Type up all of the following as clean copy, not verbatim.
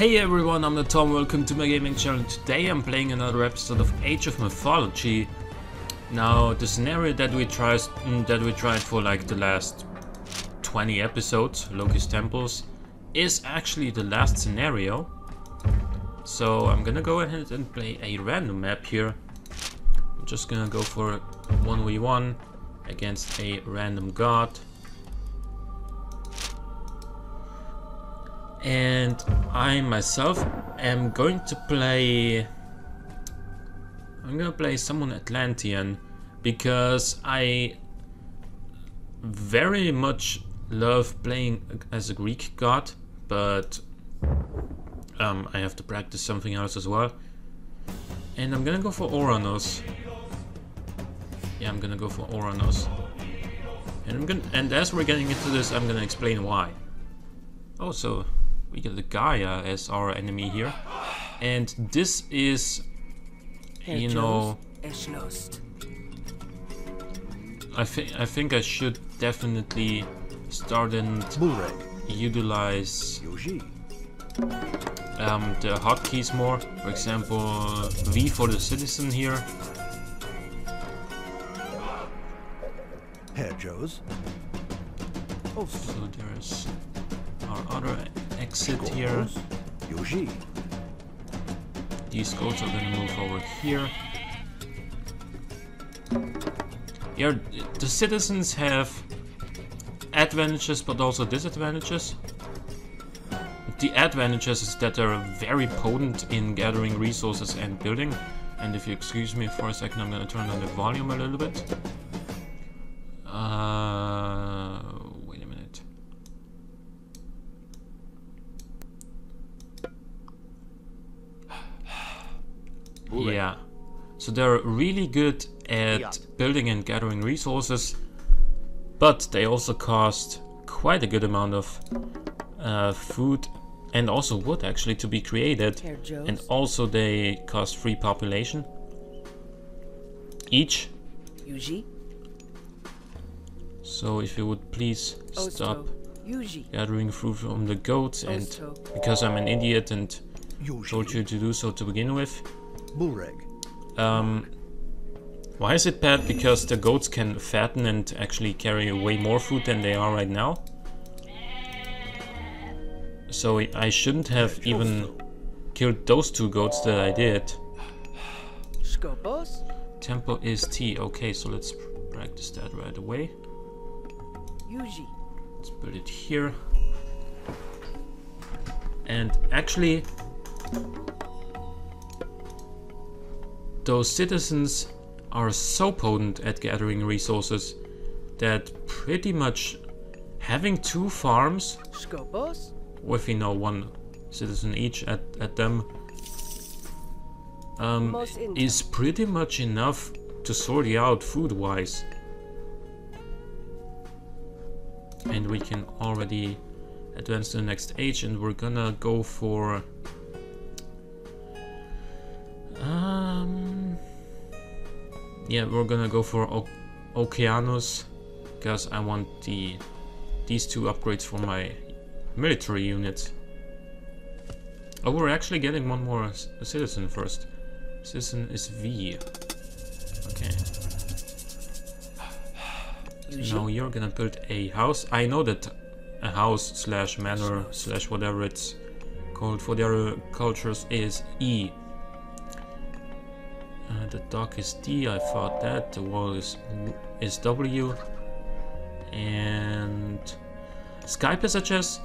Hey everyone, I'm the Tom, welcome to my gaming channel. Today I'm playing another episode of Age of Mythology. Now the scenario that we tried for like the last 20 episodes, Loki's Temples, is actually the last scenario. So I'm gonna go ahead and play a random map here. I'm just gonna go for 1v1 against a random god. And I myself am going to play... I'm gonna play someone Atlantean because I very much love playing as a Greek god, but I have to practice something else as well. And I'm gonna go for Oranos. Yeah, I'm gonna go for Oranos. And as we're getting into this, I'm gonna explain why. Oh, so we get the Gaia as our enemy here, and this is, you know, I think I should definitely start and utilize the hotkeys more. For example, V for the citizen here. So there's our other exit here. These goats are gonna move over here. Yeah, the citizens have advantages but also disadvantages. The advantages is that they're very potent in gathering resources and building. And if you excuse me for a second, I'm gonna turn down the volume a little bit. Wait a minute. Yeah, so they're really good at building and gathering resources, but they also cost quite a good amount of food and also wood actually to be created, and also they cost 3 population each. So if you would please stop gathering food from the goats, and because I'm an idiot and told you to do so to begin with. Why is it bad? Because the goats can fatten and actually carry way more food than they are right now. So I shouldn't have even killed those 2 goats that I did. Tempo is T. Okay, so let's practice that right away. Let's put it here. And actually, those citizens are so potent at gathering resources that pretty much having 2 farms with, you know, 1 citizen each at them is pretty much enough to sort you out food wise. And we can already advance to the next age, and we're gonna go for yeah, we're gonna go for Okeanos because I want these 2 upgrades for my military units. Oh, we're actually getting 1 more citizen first. Citizen is V. Okay. So now you're gonna build a house. I know that a house slash manor slash whatever it's called for the other cultures is E. The dock is D, I thought that. The wall is W. And Sky passages,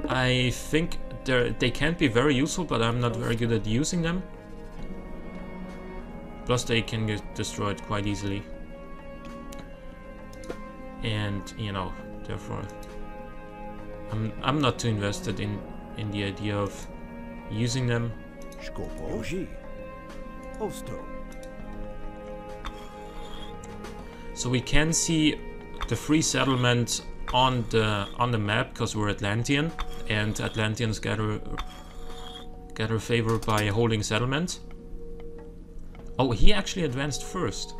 I think they can be very useful, but I'm not very good at using them. Plus they can get destroyed quite easily. And, you know, therefore I'm not too invested in the idea of using them. So we can see the free settlement on the map because we're Atlantean, and Atlanteans gather favor by holding settlement. Oh, he actually advanced first.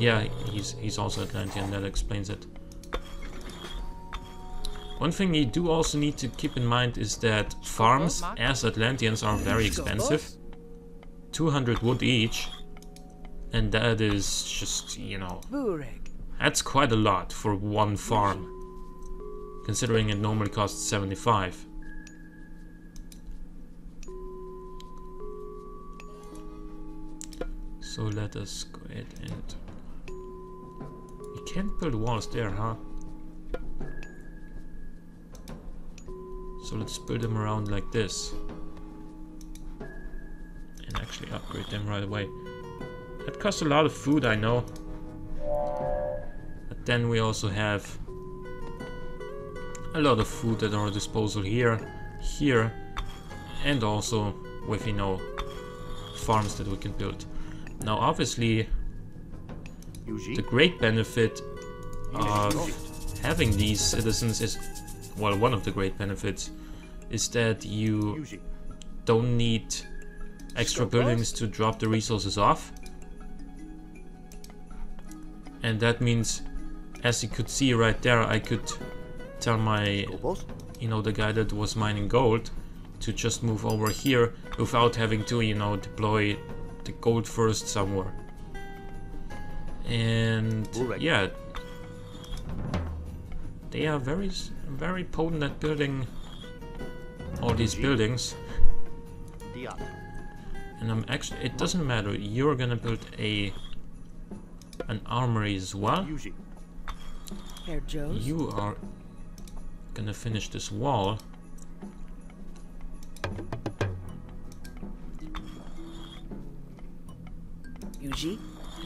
Yeah, he's also Atlantean, that explains it. One thing you do also need to keep in mind is that farms as Atlanteans are very expensive. 200 wood each. And that is just, you know, that's quite a lot for one farm. Considering it normally costs 75. So let us go ahead and... You can't build walls there, huh? So let's build them around like this. And actually upgrade them right away. That costs a lot of food, I know. But then we also have a lot of food at our disposal here, here, and also with, you know, farms that we can build. Now obviously the great benefit of having these citizens is, well, one of the great benefits is that you don't need extra buildings to drop the resources off. And that means, as you could see right there, I could tell my, you know, the guy that was mining gold to just move over here without having to, you know, deploy the gold first somewhere. And yeah, they are very potent at building all these buildings. And I'm actually, it doesn't matter, you're gonna build an armory as well. You are gonna finish this wall.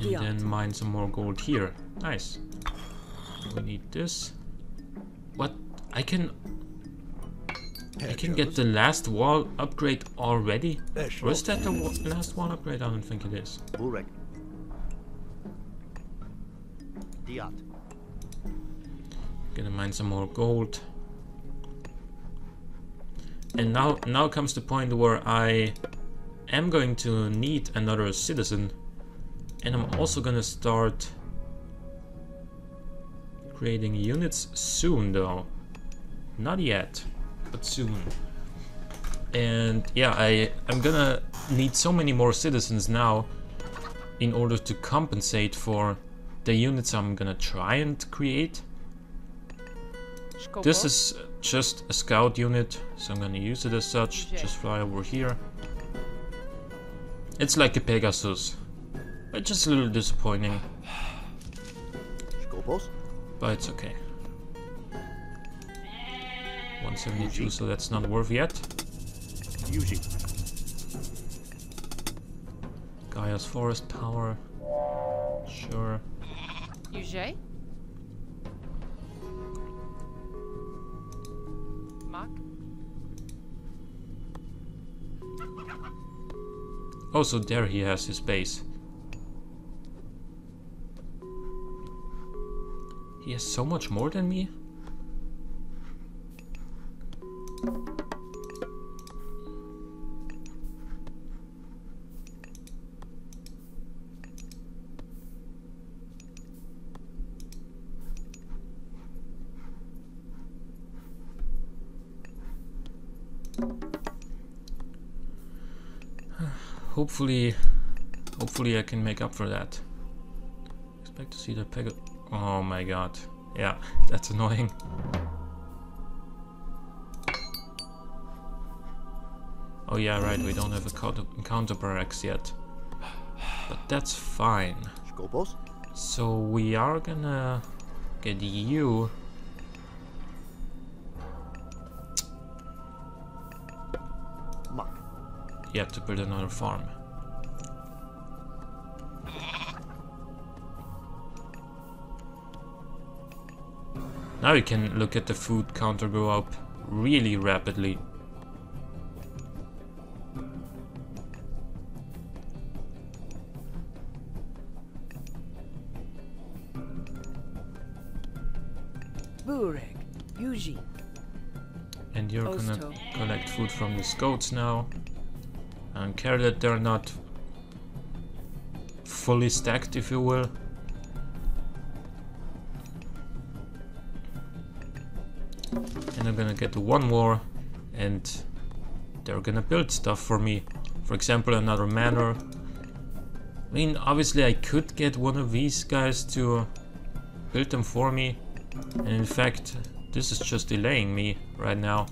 And then mine some more gold here. Nice. We need this. What? I can get the last wall upgrade already? Or is that the last wall upgrade? I don't think it is. Gonna mine some more gold. And now comes the point where I am going to need another citizen. And I'm also gonna start creating units soon though. Not yet, but soon. And yeah, I'm gonna need so many more citizens now in order to compensate for the units I'm gonna try and create. This is just a scout unit, so I'm gonna use it as such. Just fly over here. It's like a Pegasus, but just a little disappointing. But it's okay. 172, so that's not worth yet. Gaia's forest power. Sure. UJ? Mark? Oh, so there he has his base. He has so much more than me? Hopefully I can make up for that. Expect to see the peg. Oh my god. Yeah, that's annoying. Oh yeah, right, we don't have a counter barracks yet. But that's fine. So we are gonna get you. You have to build another farm. Now you can look at the food counter go up really rapidly. And you're gonna collect food from the goats now. I don't care that they're not fully stacked, if you will. gonna get one more, and they're gonna build stuff for me. For example, another manor. I mean, obviously I could get one of these guys to build them for me. And in fact, this is just delaying me right now.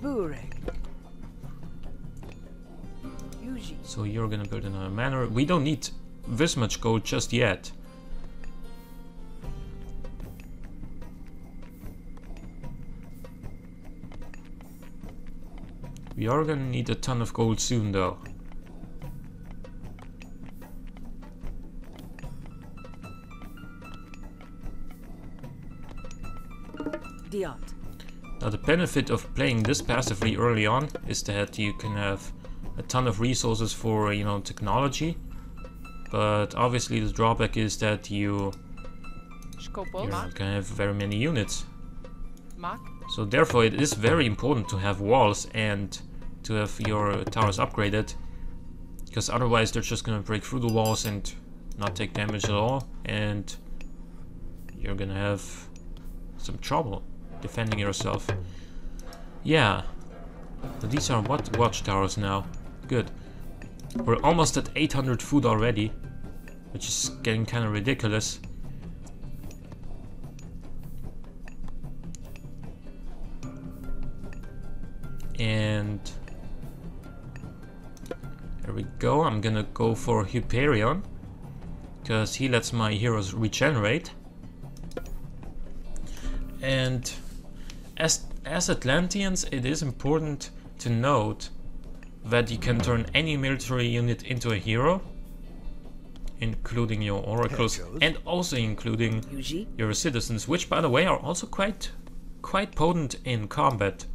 So you're gonna build another manor. We don't need this much gold just yet. We are gonna need a ton of gold soon though. Now the benefit of playing this passively early on is that you can have a ton of resources for, you know, technology. But obviously the drawback is that you're not gonna have very many units. So therefore it is very important to have walls and to have your towers upgraded, because otherwise they're just gonna break through the walls and not take damage at all, and you're gonna have some trouble defending yourself. Yeah, but these are what watchtowers now. Good. We're almost at 800 food already, which is getting kind of ridiculous. And there we go. I'm gonna go for Hyperion, because he lets my heroes regenerate. And as Atlanteans, it is important to note that you can turn any military unit into a hero, including your oracles, and also including your citizens, which by the way are also quite potent in combat.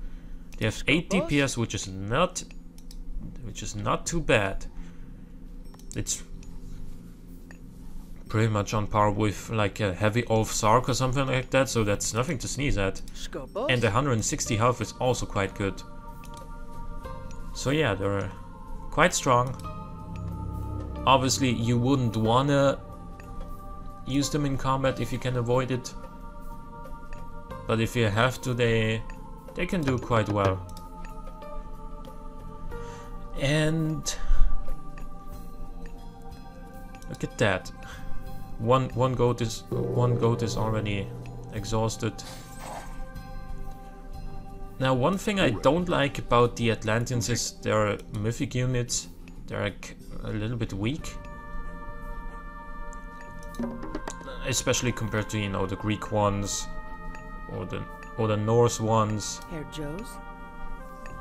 They have 8 DPS, which is not too bad. It's pretty much on par with like a heavy Ulf Sark or something like that, so that's nothing to sneeze at. And 160 health is also quite good. So yeah, they're quite strong. Obviously you wouldn't wanna use them in combat if you can avoid it, but if you have to, they can do quite well. And look at that. One goat is already exhausted. Now, one thing I don't like about the Atlanteans is their mythic units. They're like a little bit weak, especially compared to, you know, the Greek ones or the Norse ones,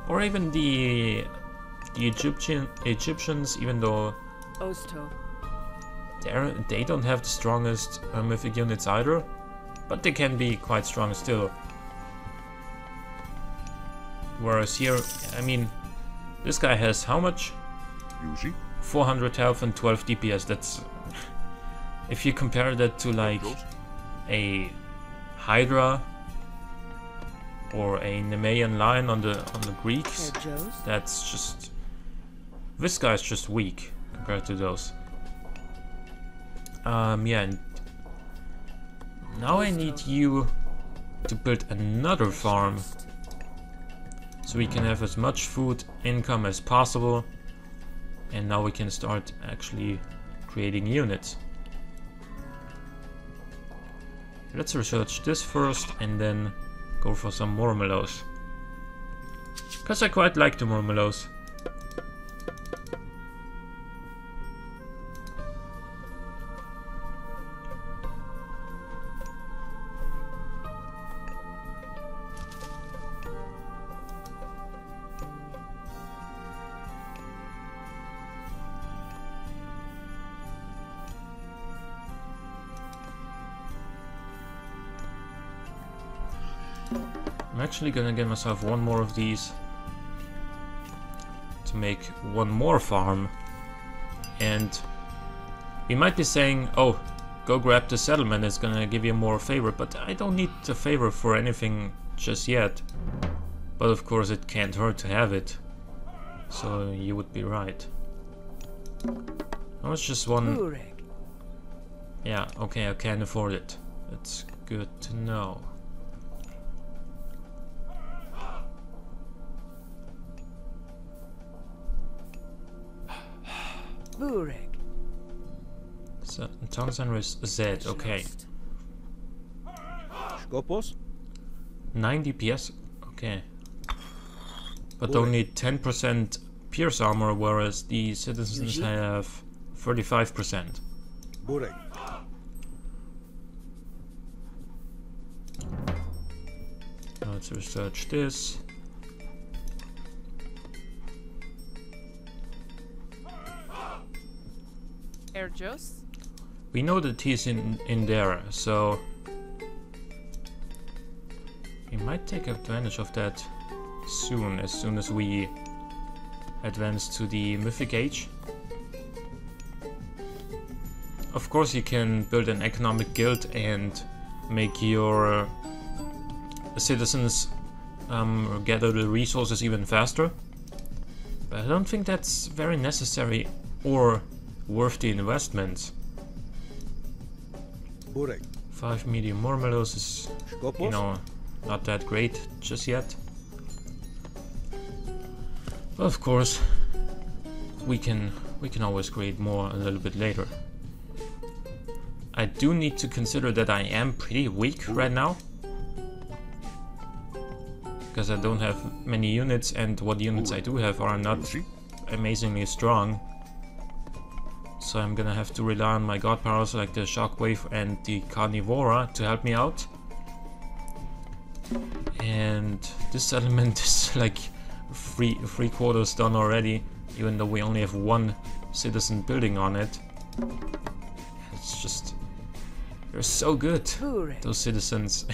or even the Egyptians, even though they don't have the strongest mythic units either, but they can be quite strong still. Whereas here, I mean, this guy has how much? 400 health and 12 DPS. That's if you compare that to like a Hydra or a Nemean lion on the Greeks, that's just, this guy's just weak compared to those. Yeah, and now I need you to build another farm so we can have as much food income as possible, and now we can start actually creating units. Let's research this first and then go for some Murmelos, because I quite like the Murmelos. I'm actually gonna get myself one more of these to make one more farm, and we might be saying, oh, go grab the settlement, it's gonna give you more favor, but I don't need the favor for anything just yet. But of course it can't hurt to have it, so you would be right. Oh, it's just one. Yeah, okay, I can afford it. That's good to know. Burek. So, town center is Z, okay. Skopos? 90 PS, okay. But only 10% pierce armor, whereas the citizens have 35%. Burek. Let's research this. Erjos? We know that he's in there, so we might take advantage of that soon, as soon as we advance to the Mythic Age. Of course, you can build an economic guild and make your citizens gather the resources even faster, but I don't think that's very necessary or worth the investment. Burek. 5 medium marmallows is, Skopos? you know, not that great just yet. But of course, we can always create more a little bit later. I do need to consider that I am pretty weak right now, because I don't have many units, and what units I do have are not amazingly strong. So I'm gonna have to rely on my god powers like the Shockwave and the Carnivora to help me out. And this settlement is like three quarters done already, even though we only have one citizen building on it. It's just, they're so good, those citizens.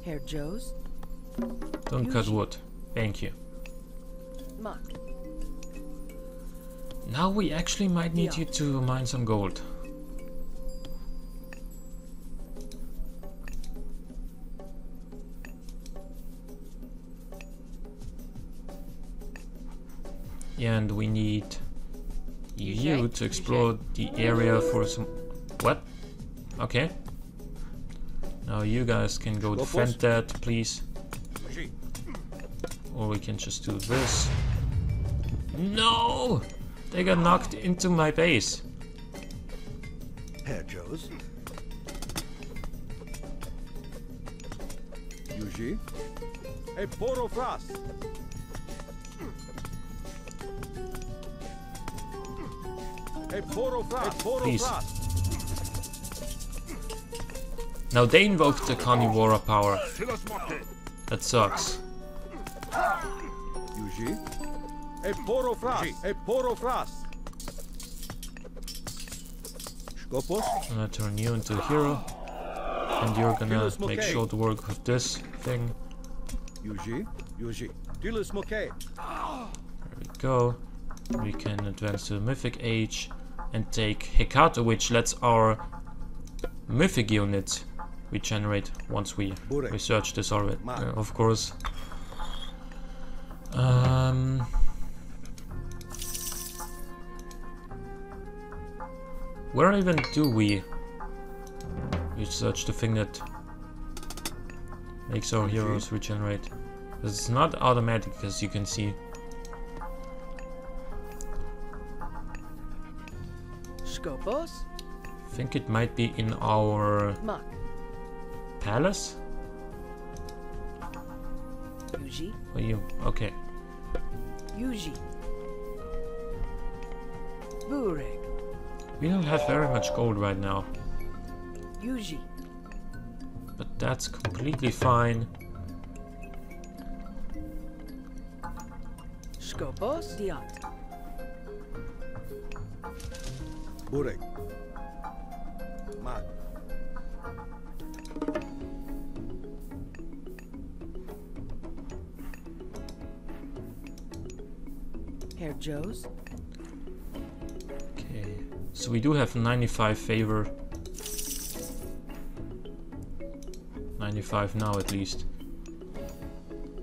Herr Joe's. Don't cut wood. Thank you. Muck. Now we actually might need you to mine some gold. Yeah, and we need you to explore the area for some... What? Okay. Now you guys can go defend that, please. Or we can just do this. No! They got knocked into my base. Herr Joe's. Yuji. A poro frost. A poro frost. A poro Please. frost. Now they invoked the Carnivora power. That sucks. Yuji. A poro frost. A poro frost. Skopos. I'm gonna turn you into a hero. And you're gonna make short work of this thing. Yuji. Yuji. Dilus Moke. There we go. We can advance to the Mythic Age and take Hekato, which lets our Mythic unit regenerate once we research this already, of course. Where even do we research the thing that makes our heroes regenerate? It's not automatic, as you can see. Skopos. I think it might be in our Muck. palace? Yuji. Or you? Okay. Yuji. Burek. We don't have very much gold right now, Yuji. but that's completely fine. Skopos. Diat. Burek. Mat. Herr Joe's. Okay, so we do have 95 favor. 95 now at least.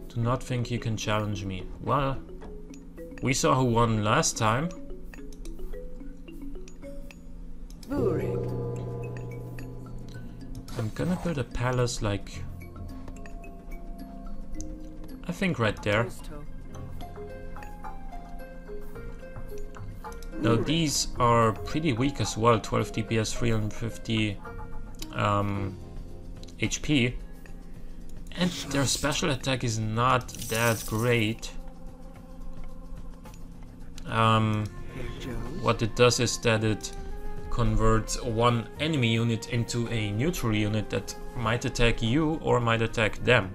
Do not think you can challenge me. Well, we saw who won last time. Burek. I'm gonna build a palace like I think right there. Posto. Now these are pretty weak as well, 12 DPS, 350 HP. And their special attack is not that great. Herr Joes. What it does is that it converts one enemy unit into a neutral unit that might attack you or might attack them.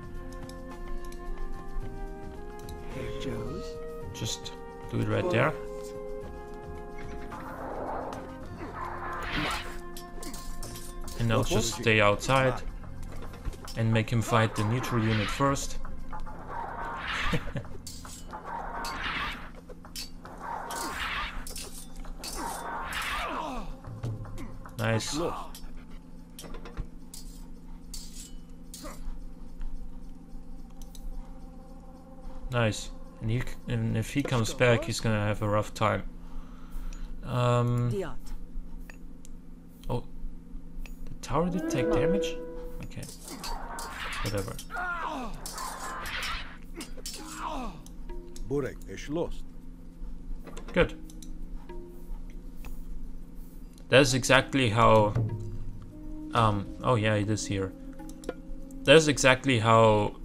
Herr Joes. Just do it right there. And I'll just stay outside and make him fight the neutral unit first. Nice. Nice. And if he comes back, he's gonna have a rough time. Diot. Oh, the tower did take damage? Okay. Whatever. Burek is lost. Good. That's exactly how... oh yeah, it is here. That's exactly how...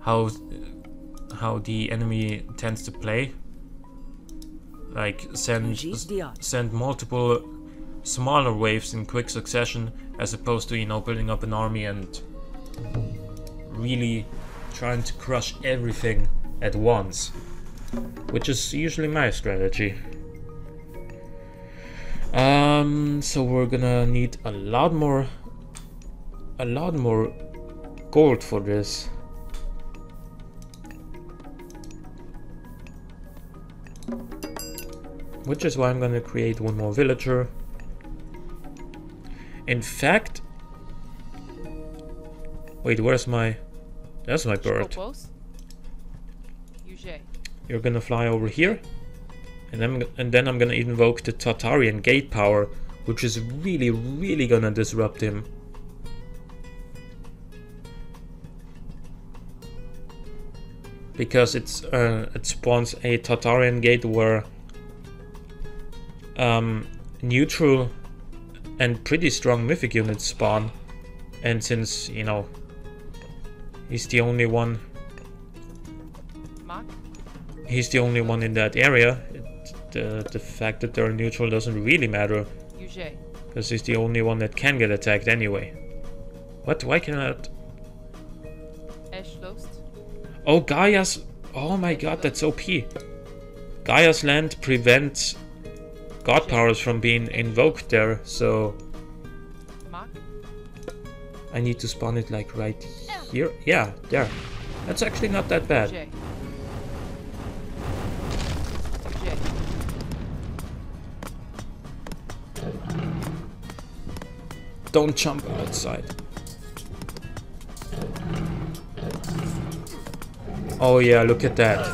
how the enemy tends to play. Like, send multiple smaller waves in quick succession, as opposed to, you know, building up an army and really trying to crush everything at once, which is usually my strategy. So we're gonna need a lot more gold for this. Which is why I'm gonna create one more villager. In fact, wait, where's my... That's my bird. You're gonna fly over here, and then I'm gonna invoke the Tartarian gate power, which is really gonna disrupt him. Because it spawns a Tartarian gate where neutral and pretty strong mythic units spawn, and since, you know, he's the only one in that area, the fact that they're neutral doesn't really matter, because he's the only one that can get attacked anyway. What? Why cannot? Oh, Gaia's... Oh my god, that's OP. Gaia's land prevents god powers from being invoked there, so... I need to spawn it like right here. Yeah, there. That's actually not that bad. Don't jump outside. Oh yeah, look at that.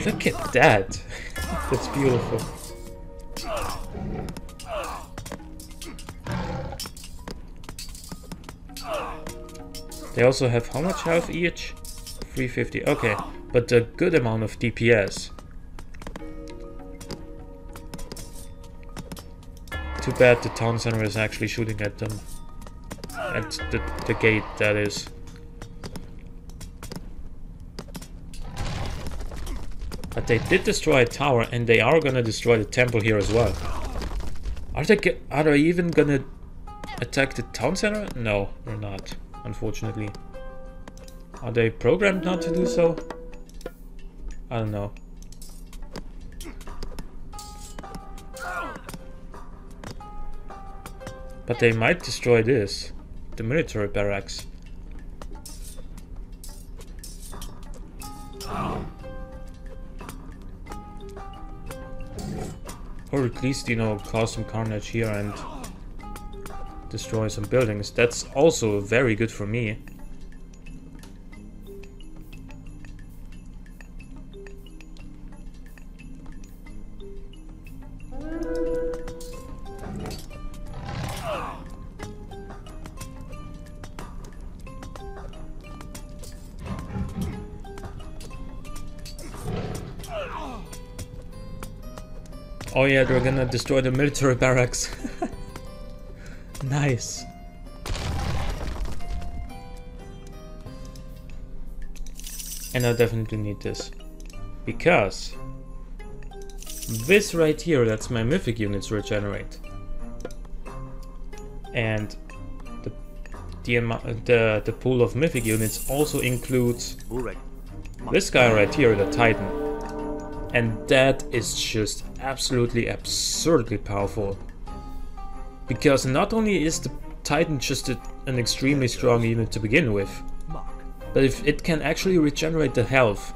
Look at that. That's beautiful. They also have how much health each? 350. Okay, but a good amount of DPS. Too bad the town center is actually shooting at them. At the gate, that is. But they did destroy a tower, and they are gonna destroy the temple here as well. Are they even gonna attack the town center? No, they're not, unfortunately. Are they programmed not to do so? I don't know. But they might destroy this, the military barracks. Or at least, you know, cause some carnage here and destroy some buildings. That's also very good for me. Oh yeah, they're gonna destroy the military barracks. Nice. And I definitely need this. Because this right here lets my mythic units regenerate. And the pool of mythic units also includes this guy right here, the Titan. And that is just absolutely absurdly powerful. Because not only is the Titan just an extremely strong unit to begin with, but if it can actually regenerate the health,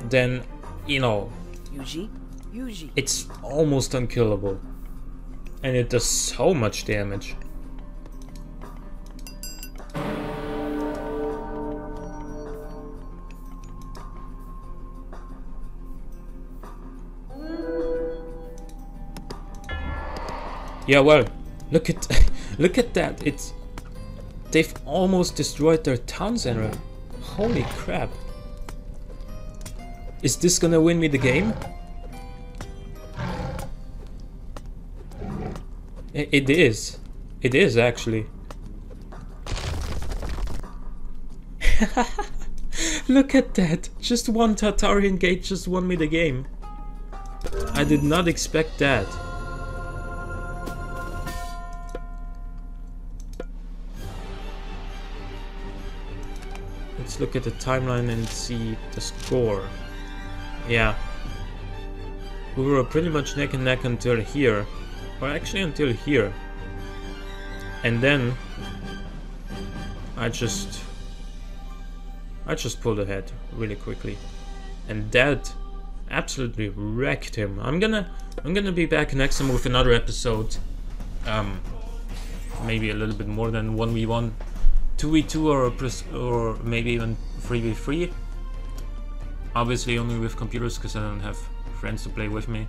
then, you know, it's almost unkillable. And it does so much damage. Yeah, well, look at that. They've almost destroyed their town center. Holy crap. Is this gonna win me the game? It is. It is actually. Look at that. Just one Tartarian gate just won me the game. I did not expect that. Let's look at the timeline and see the score. Yeah. We were pretty much neck and neck until here. Or actually until here. And then I just pulled ahead really quickly. And that absolutely wrecked him. I'm gonna be back next time with another episode. Maybe a little bit more than 1v1. 2v2 or maybe even 3v3. Obviously only with computers because I don't have friends to play with me.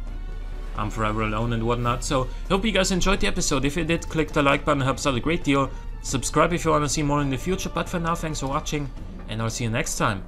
I'm forever alone and whatnot. So hope you guys enjoyed the episode. If you did, click the like button, it helps out a great deal. Subscribe if you want to see more in the future. But for now, thanks for watching and I'll see you next time.